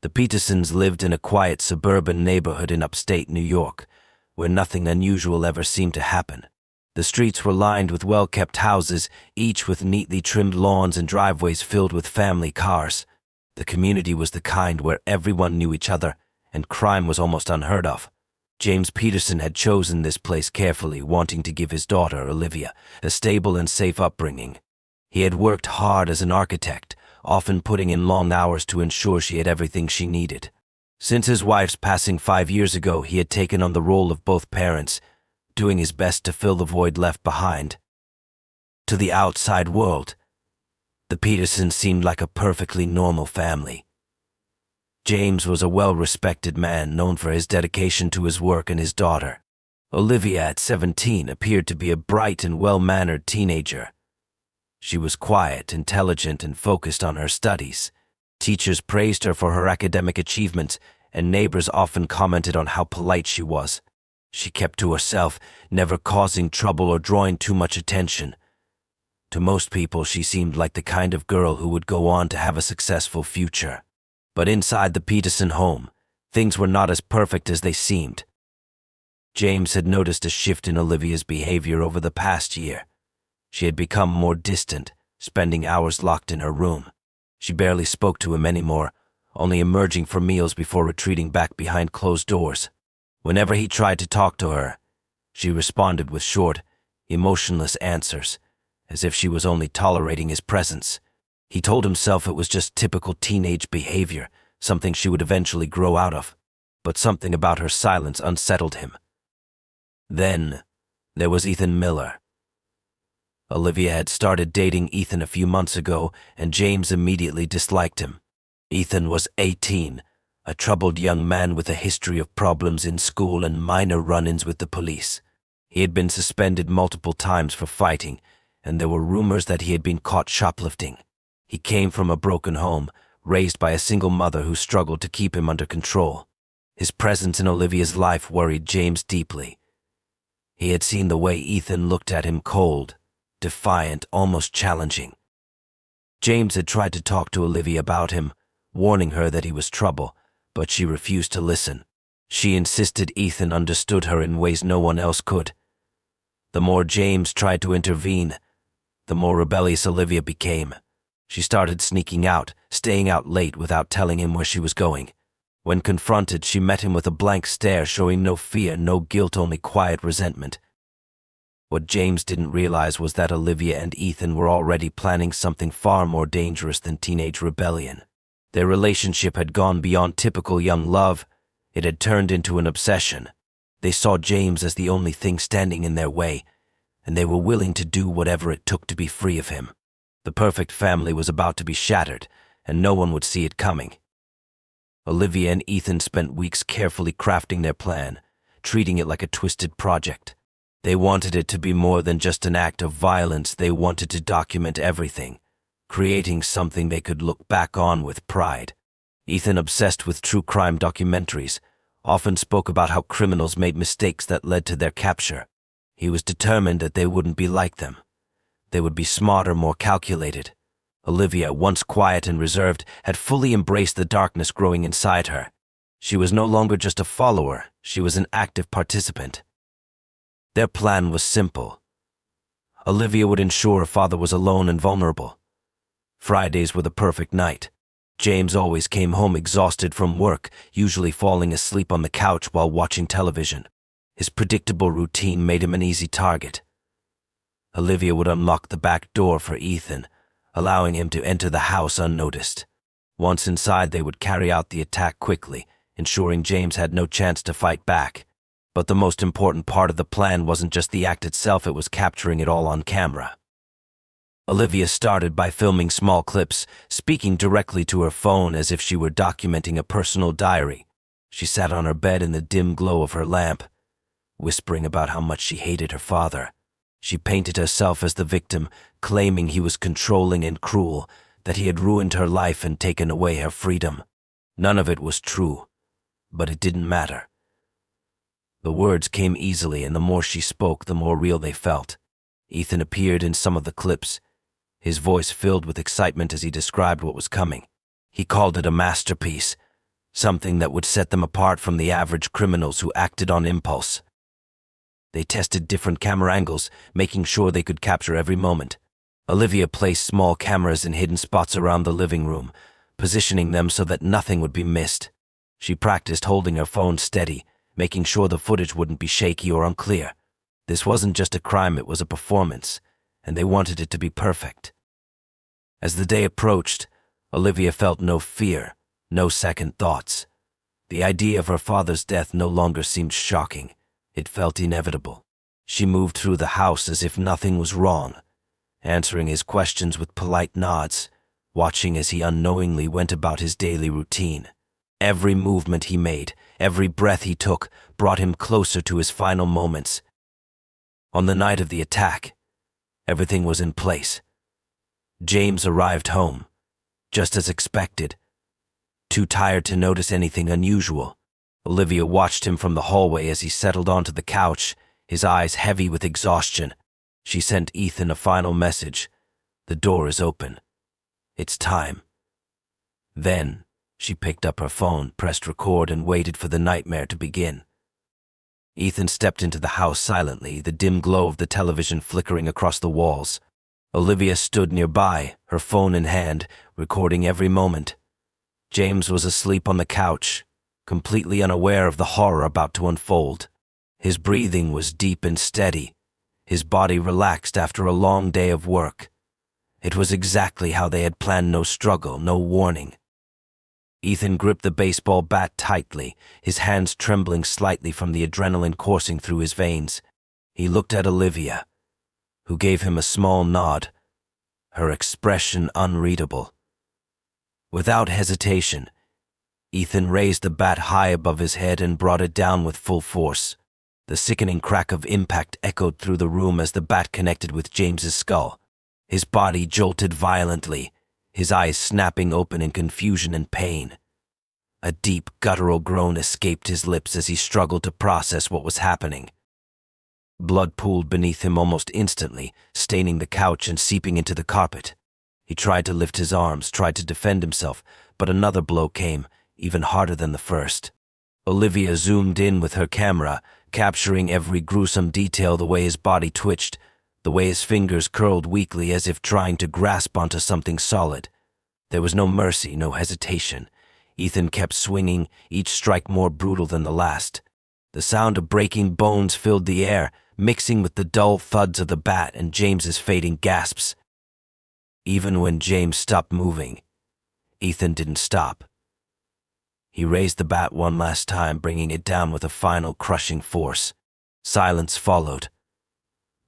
The Petersons lived in a quiet suburban neighborhood in upstate New York, where nothing unusual ever seemed to happen. The streets were lined with well-kept houses, each with neatly trimmed lawns and driveways filled with family cars. The community was the kind where everyone knew each other, and crime was almost unheard of. James Peterson had chosen this place carefully, wanting to give his daughter, Olivia, a stable and safe upbringing. He had worked hard as an architect, often putting in long hours to ensure she had everything she needed. Since his wife's passing 5 years ago, he had taken on the role of both parents, doing his best to fill the void left behind. To the outside world, the Petersons seemed like a perfectly normal family. James was a well-respected man known for his dedication to his work and his daughter. Olivia, at 17, appeared to be a bright and well-mannered teenager. She was quiet, intelligent, and focused on her studies. Teachers praised her for her academic achievements, and neighbors often commented on how polite she was. She kept to herself, never causing trouble or drawing too much attention. To most people, she seemed like the kind of girl who would go on to have a successful future. But inside the Peterson home, things were not as perfect as they seemed. James had noticed a shift in Olivia's behavior over the past year. She had become more distant, spending hours locked in her room. She barely spoke to him anymore, only emerging for meals before retreating back behind closed doors. Whenever he tried to talk to her, she responded with short, emotionless answers, as if she was only tolerating his presence. He told himself it was just typical teenage behavior, something she would eventually grow out of. But something about her silence unsettled him. Then, there was Ethan Miller. Olivia had started dating Ethan a few months ago, and James immediately disliked him. Ethan was 18, a troubled young man with a history of problems in school and minor run-ins with the police. He had been suspended multiple times for fighting, and there were rumors that he had been caught shoplifting. He came from a broken home, raised by a single mother who struggled to keep him under control. His presence in Olivia's life worried James deeply. He had seen the way Ethan looked at him, cold, defiant, almost challenging. James had tried to talk to Olivia about him, warning her that he was trouble, but she refused to listen. She insisted Ethan understood her in ways no one else could. The more James tried to intervene, the more rebellious Olivia became. She started sneaking out, staying out late without telling him where she was going. When confronted, she met him with a blank stare, showing no fear, no guilt, only quiet resentment. What James didn't realize was that Olivia and Ethan were already planning something far more dangerous than teenage rebellion. Their relationship had gone beyond typical young love. It had turned into an obsession. They saw James as the only thing standing in their way, and they were willing to do whatever it took to be free of him. The perfect family was about to be shattered, and no one would see it coming. Olivia and Ethan spent weeks carefully crafting their plan, treating it like a twisted project. They wanted it to be more than just an act of violence. They wanted to document everything, creating something they could look back on with pride. Ethan, obsessed with true crime documentaries, often spoke about how criminals made mistakes that led to their capture. He was determined that they wouldn't be like them. They would be smarter, more calculated. Olivia, once quiet and reserved, had fully embraced the darkness growing inside her. She was no longer just a follower, she was an active participant. Their plan was simple. Olivia would ensure her father was alone and vulnerable. Fridays were the perfect night. James always came home exhausted from work, usually falling asleep on the couch while watching television. His predictable routine made him an easy target. Olivia would unlock the back door for Ethan, allowing him to enter the house unnoticed. Once inside, they would carry out the attack quickly, ensuring James had no chance to fight back. But the most important part of the plan wasn't just the act itself, it was capturing it all on camera. Olivia started by filming small clips, speaking directly to her phone as if she were documenting a personal diary. She sat on her bed in the dim glow of her lamp, whispering about how much she hated her father. She painted herself as the victim, claiming he was controlling and cruel, that he had ruined her life and taken away her freedom. None of it was true, but it didn't matter. The words came easily, and the more she spoke, the more real they felt. Ethan appeared in some of the clips, his voice filled with excitement as he described what was coming. He called it a masterpiece, something that would set them apart from the average criminals who acted on impulse. They tested different camera angles, making sure they could capture every moment. Olivia placed small cameras in hidden spots around the living room, positioning them so that nothing would be missed. She practiced holding her phone steady, making sure the footage wouldn't be shaky or unclear. This wasn't just a crime, it was a performance, and they wanted it to be perfect. As the day approached, Olivia felt no fear, no second thoughts. The idea of her father's death no longer seemed shocking. It felt inevitable. She moved through the house as if nothing was wrong, answering his questions with polite nods, watching as he unknowingly went about his daily routine. Every movement he made, every breath he took, brought him closer to his final moments. On the night of the attack, everything was in place. James arrived home, just as expected. Too tired to notice anything unusual, Olivia watched him from the hallway as he settled onto the couch, his eyes heavy with exhaustion. She sent Ethan a final message. "The door is open. It's time." Then, she picked up her phone, pressed record, and waited for the nightmare to begin. Ethan stepped into the house silently, the dim glow of the television flickering across the walls. Olivia stood nearby, her phone in hand, recording every moment. James was asleep on the couch, completely unaware of the horror about to unfold. His breathing was deep and steady, his body relaxed after a long day of work. It was exactly how they had planned, no struggle, no warning. Ethan gripped the baseball bat tightly, his hands trembling slightly from the adrenaline coursing through his veins. He looked at Olivia, who gave him a small nod, her expression unreadable. Without hesitation, Ethan raised the bat high above his head and brought it down with full force. The sickening crack of impact echoed through the room as the bat connected with James's skull. His body jolted violently, his eyes snapping open in confusion and pain. A deep, guttural groan escaped his lips as he struggled to process what was happening. Blood pooled beneath him almost instantly, staining the couch and seeping into the carpet. He tried to lift his arms, tried to defend himself, but another blow came, even harder than the first. Olivia zoomed in with her camera, capturing every gruesome detail, the way his body twitched, the way his fingers curled weakly as if trying to grasp onto something solid. There was no mercy, no hesitation. Ethan kept swinging, each strike more brutal than the last. The sound of breaking bones filled the air, mixing with the dull thuds of the bat and James's fading gasps. Even when James stopped moving, Ethan didn't stop. He raised the bat one last time, bringing it down with a final crushing force. Silence followed.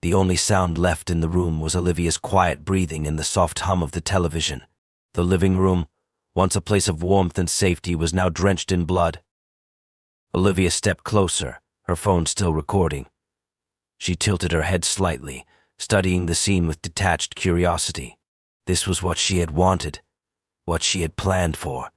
The only sound left in the room was Olivia's quiet breathing and the soft hum of the television. The living room, once a place of warmth and safety, was now drenched in blood. Olivia stepped closer, her phone still recording. She tilted her head slightly, studying the scene with detached curiosity. This was what she had wanted, what she had planned for.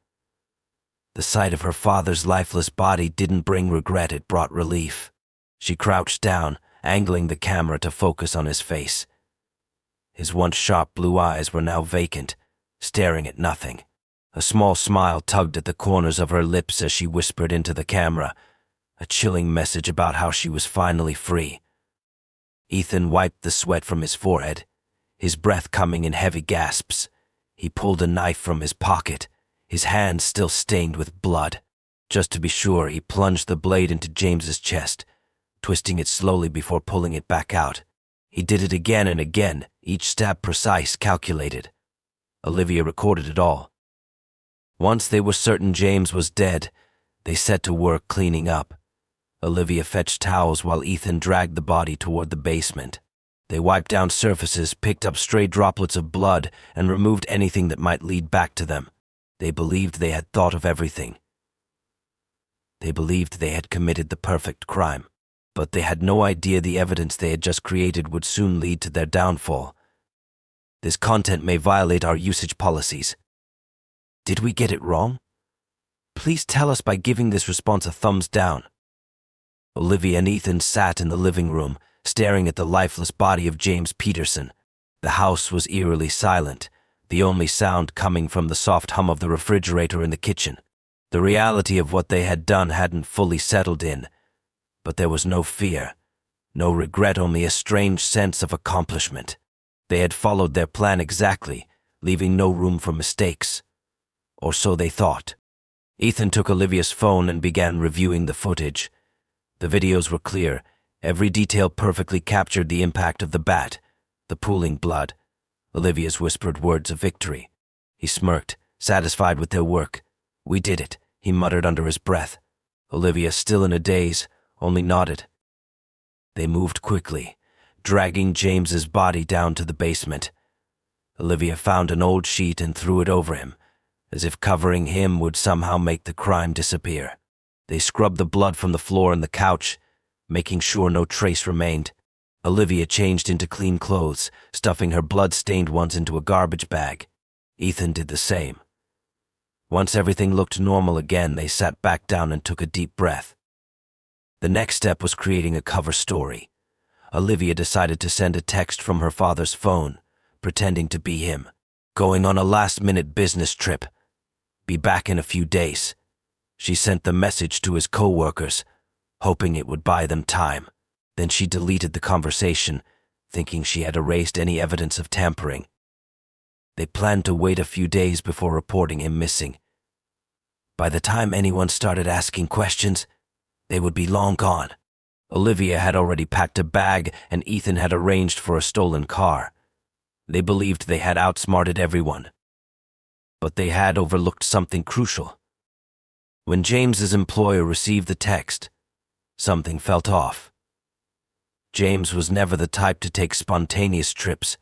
The sight of her father's lifeless body didn't bring regret, it brought relief. She crouched down, angling the camera to focus on his face. His once sharp blue eyes were now vacant, staring at nothing. A small smile tugged at the corners of her lips as she whispered into the camera, a chilling message about how she was finally free. Ethan wiped the sweat from his forehead, his breath coming in heavy gasps. He pulled a knife from his pocket, his hands still stained with blood. Just to be sure, he plunged the blade into James's chest, twisting it slowly before pulling it back out. He did it again and again, each stab precise, calculated. Olivia recorded it all. Once they were certain James was dead, they set to work cleaning up. Olivia fetched towels while Ethan dragged the body toward the basement. They wiped down surfaces, picked up stray droplets of blood, and removed anything that might lead back to them. They believed they had thought of everything. They believed they had committed the perfect crime, but they had no idea the evidence they had just created would soon lead to their downfall. This content may violate our usage policies. Did we get it wrong? Please tell us by giving this response a thumbs down. Olivia and Ethan sat in the living room, staring at the lifeless body of James Peterson. The house was eerily silent, the only sound coming from the soft hum of the refrigerator in the kitchen. The reality of what they had done hadn't fully settled in, but there was no fear, no regret, only a strange sense of accomplishment. They had followed their plan exactly, leaving no room for mistakes. Or so they thought. Ethan took Olivia's phone and began reviewing the footage. The videos were clear. Every detail perfectly captured the impact of the bat, the pooling blood, Olivia's whispered words of victory. He smirked, satisfied with their work. "We did it," he muttered under his breath. Olivia, still in a daze, only nodded. They moved quickly, dragging James's body down to the basement. Olivia found an old sheet and threw it over him, as if covering him would somehow make the crime disappear. They scrubbed the blood from the floor and the couch, making sure no trace remained. Olivia changed into clean clothes, stuffing her blood-stained ones into a garbage bag. Ethan did the same. Once everything looked normal again, they sat back down and took a deep breath. The next step was creating a cover story. Olivia decided to send a text from her father's phone, pretending to be him. "Going on a last-minute business trip. Be back in a few days." She sent the message to his co-workers, hoping it would buy them time. Then she deleted the conversation, thinking she had erased any evidence of tampering. They planned to wait a few days before reporting him missing. By the time anyone started asking questions, they would be long gone. Olivia had already packed a bag, and Ethan had arranged for a stolen car. They believed they had outsmarted everyone. But they had overlooked something crucial. When James's employer received the text, something felt off. James was never the type to take spontaneous trips,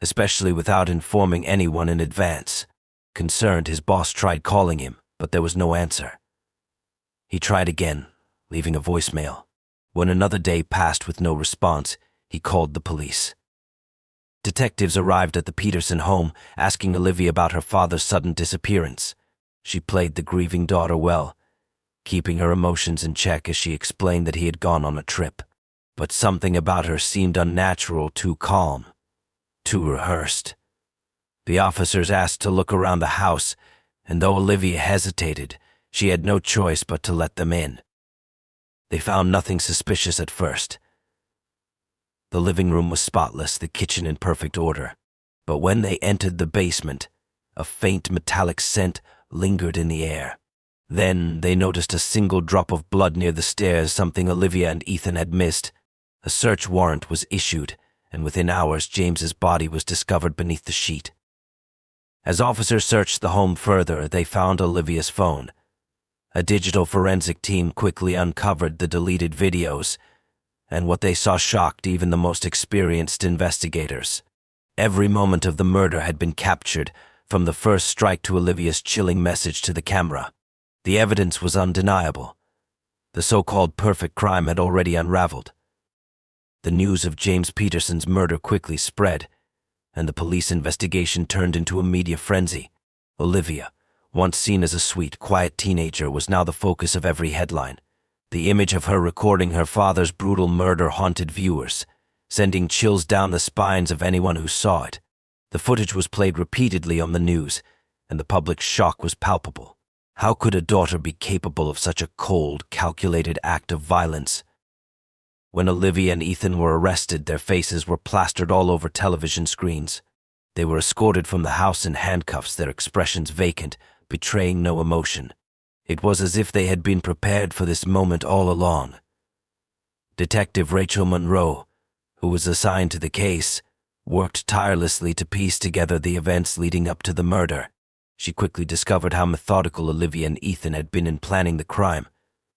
especially without informing anyone in advance. Concerned, his boss tried calling him, but there was no answer. He tried again, leaving a voicemail. When another day passed with no response, he called the police. Detectives arrived at the Peterson home, asking Olivia about her father's sudden disappearance. She played the grieving daughter well, keeping her emotions in check as she explained that he had gone on a trip. But something about her seemed unnatural, too calm, too rehearsed. The officers asked to look around the house, and though Olivia hesitated, she had no choice but to let them in. They found nothing suspicious at first. The living room was spotless, the kitchen in perfect order. But when they entered the basement, a faint metallic scent lingered in the air. Then they noticed a single drop of blood near the stairs, something Olivia and Ethan had missed. A search warrant was issued, and within hours James's body was discovered beneath the sheet. As officers searched the home further, they found Olivia's phone. A digital forensic team quickly uncovered the deleted videos, and what they saw shocked even the most experienced investigators. Every moment of the murder had been captured, from the first strike to Olivia's chilling message to the camera. The evidence was undeniable. The so-called perfect crime had already unraveled. The news of James Peterson's murder quickly spread, and the police investigation turned into a media frenzy. Olivia, once seen as a sweet, quiet teenager, was now the focus of every headline. The image of her recording her father's brutal murder haunted viewers, sending chills down the spines of anyone who saw it. The footage was played repeatedly on the news, and the public's shock was palpable. How could a daughter be capable of such a cold, calculated act of violence? When Olivia and Ethan were arrested, their faces were plastered all over television screens. They were escorted from the house in handcuffs, their expressions vacant, betraying no emotion. It was as if they had been prepared for this moment all along. Detective Rachel Monroe, who was assigned to the case, worked tirelessly to piece together the events leading up to the murder. She quickly discovered how methodical Olivia and Ethan had been in planning the crime.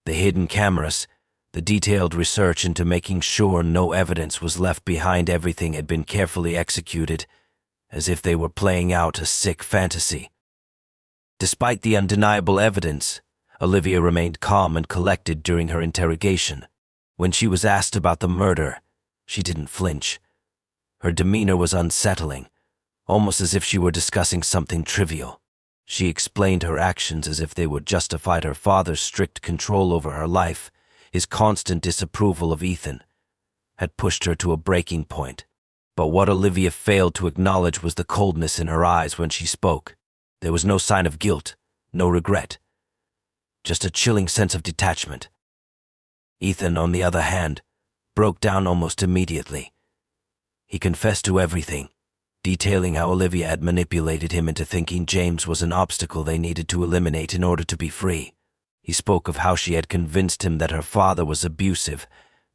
The hidden cameras, the detailed research into making sure no evidence was left behind, everything had been carefully executed, as if they were playing out a sick fantasy. Despite the undeniable evidence, Olivia remained calm and collected during her interrogation. When she was asked about the murder, she didn't flinch. Her demeanor was unsettling, almost as if she were discussing something trivial. She explained her actions as if they would justify her father's strict control over her life. His constant disapproval of Ethan had pushed her to a breaking point. But what Olivia failed to acknowledge was the coldness in her eyes when she spoke. There was no sign of guilt, no regret. just a chilling sense of detachment. Ethan, on the other hand, broke down almost immediately. He confessed to everything, detailing how Olivia had manipulated him into thinking James was an obstacle they needed to eliminate in order to be free. He spoke of how she had convinced him that her father was abusive,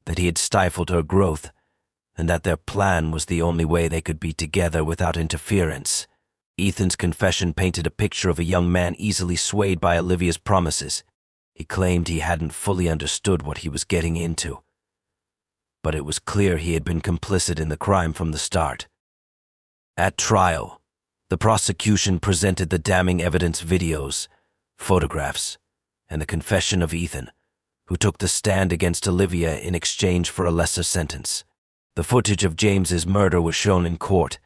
that he had stifled her growth, and that their plan was the only way they could be together without interference. Ethan's confession painted a picture of a young man easily swayed by Olivia's promises. He claimed he hadn't fully understood what he was getting into, but it was clear he had been complicit in the crime from the start. At trial, the prosecution presented the damning evidence videos, photographs, and the confession of Ethan, who took the stand against Olivia in exchange for a lesser sentence. The footage of James's murder was shown in court,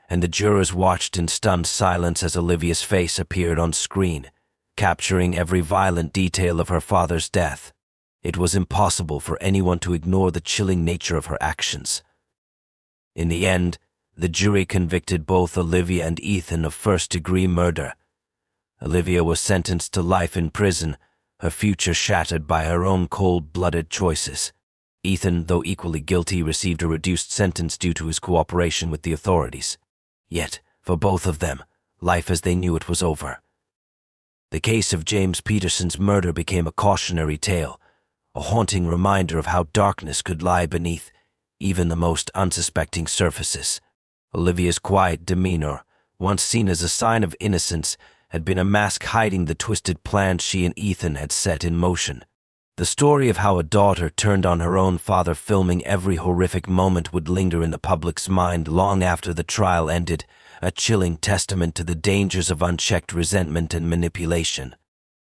and the jurors watched in stunned silence as Olivia's face appeared on screen, capturing every violent detail of her father's death. It was impossible for anyone to ignore the chilling nature of her actions. In the end, the jury convicted both Olivia and Ethan of first-degree murder. Olivia was sentenced to life in prison, her future shattered by her own cold-blooded choices. Ethan, though equally guilty, received a reduced sentence due to his cooperation with the authorities. Yet, for both of them, life as they knew it was over. The case of James Peterson's murder became a cautionary tale, a haunting reminder of how darkness could lie beneath even the most unsuspecting surfaces. Olivia's quiet demeanor, once seen as a sign of innocence, had been a mask hiding the twisted plans she and Ethan had set in motion. The story of how a daughter turned on her own father, filming every horrific moment, would linger in the public's mind long after the trial ended, a chilling testament to the dangers of unchecked resentment and manipulation.